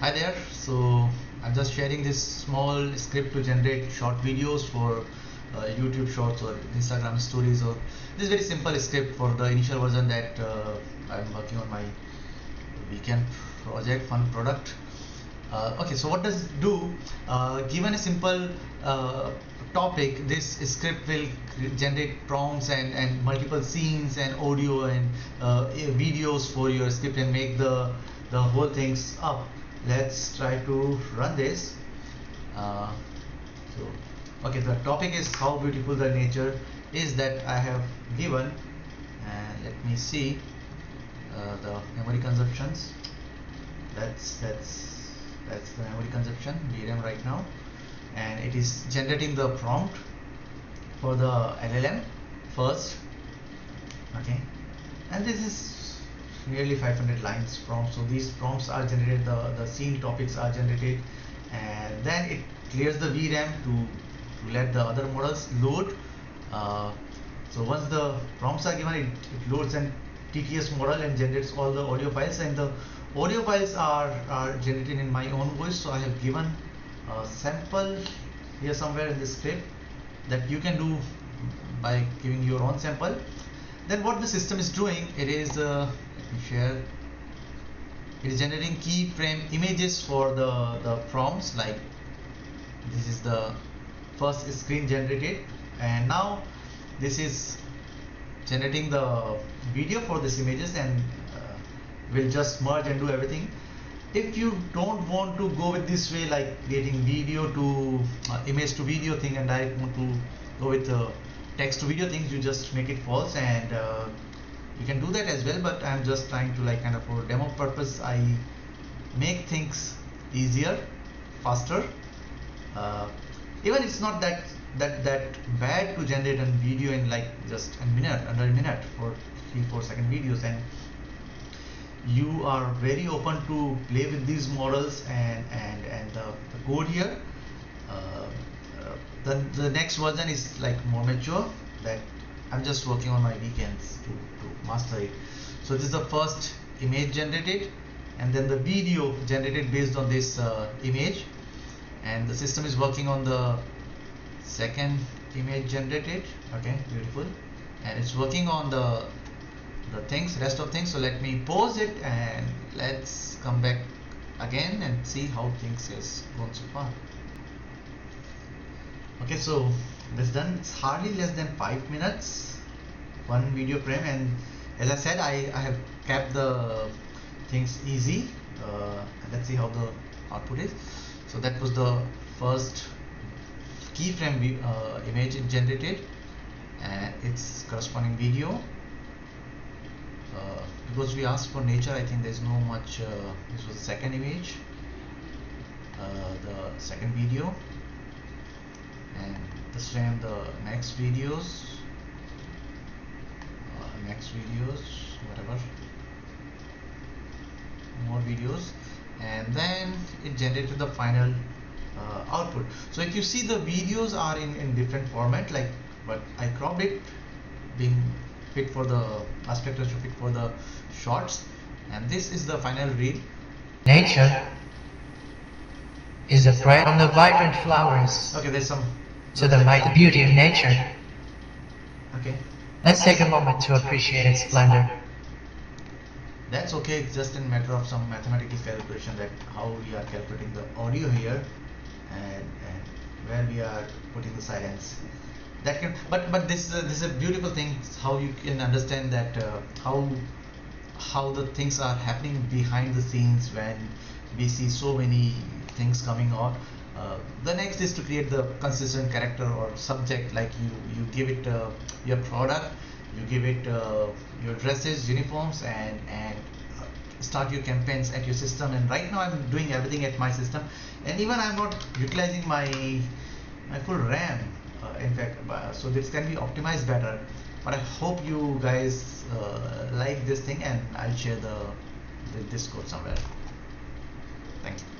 Hi there. So I'm just sharing this small script to generate short videos for YouTube Shorts or Instagram Stories, or this very simple script for the initial version that I'm working on my weekend project, fun product. Okay, so what does it do? Given a simple topic, this script will generate prompts and multiple scenes and audio and videos for your script and make the whole things up. Let's try to run this. Okay, the topic is how beautiful the nature is that I have given, and let me see the memory consumptions. That's the memory consumption VRAM right now, and it is generating the prompt for the LLM first. Okay, and this is nearly 500 lines prompt. So these prompts are generated, the scene topics are generated, and then it clears the VRAM to let the other models load. So once the prompts are given, it loads an TTS model and generates all the audio files, and the audio files are generated in my own voice. So I have given a sample here somewhere in this script that you can do by giving your own sample. Then what the system is doing, it is let me share. It is generating keyframe images for the prompts. Like this is the first screen generated, and now this is generating the video for these images, and will just merge and do everything. If you don't want to go with this way, like creating video to image to video thing, and I want to go with text to video things, you just make it false, and you can do that as well. But I'm just trying to, like, kind of for demo purpose, I make things easier, faster. Even it's not that bad to generate a video in like just a minute, under a minute, for 3-4 second videos, and you are very open to play with these models and the code here. The next version is like more mature, that I'm just working on my weekends to master it. So this is the first image generated, and then the video generated based on this image, and the system is working on the second image generated. Okay, beautiful, and it's working on the rest of things. So let me pause it and let's come back again and see how things is going so far. Okay, so this done. It's hardly less than 5 minutes, one video frame, and as I said, I have kept the things easy. Let's see how the output is. So that was the first keyframe image generated, and its corresponding video. Because we asked for nature, I think there's no much. This was the second image, the second video, and this time the next videos, whatever, more videos, and then it generated the final output. So if you see, the videos are in different format, like, but I cropped it, being fit for the aspect ratio, fit for the shots, and this is the final reel. Nature is a prey on the vibrant flowers. Okay, there's some to the mighty beauty of nature. Okay, let's take a moment to appreciate its splendor. That's okay. It's just a matter of some mathematical calculation, that how we are calculating the audio here, and where we are putting the silence. That can, but this is a beautiful thing, how you can understand that how the things are happening behind the scenes when we see so many things coming on. The next is to create the consistent character or subject, like you give it your product, you give it your dresses, uniforms, and start your campaigns at your system. And right now I'm doing everything at my system, and even I'm not utilizing my full RAM, in fact, so this can be optimized better. But I hope you guys like this thing, and I'll share the Discord somewhere. Thank you.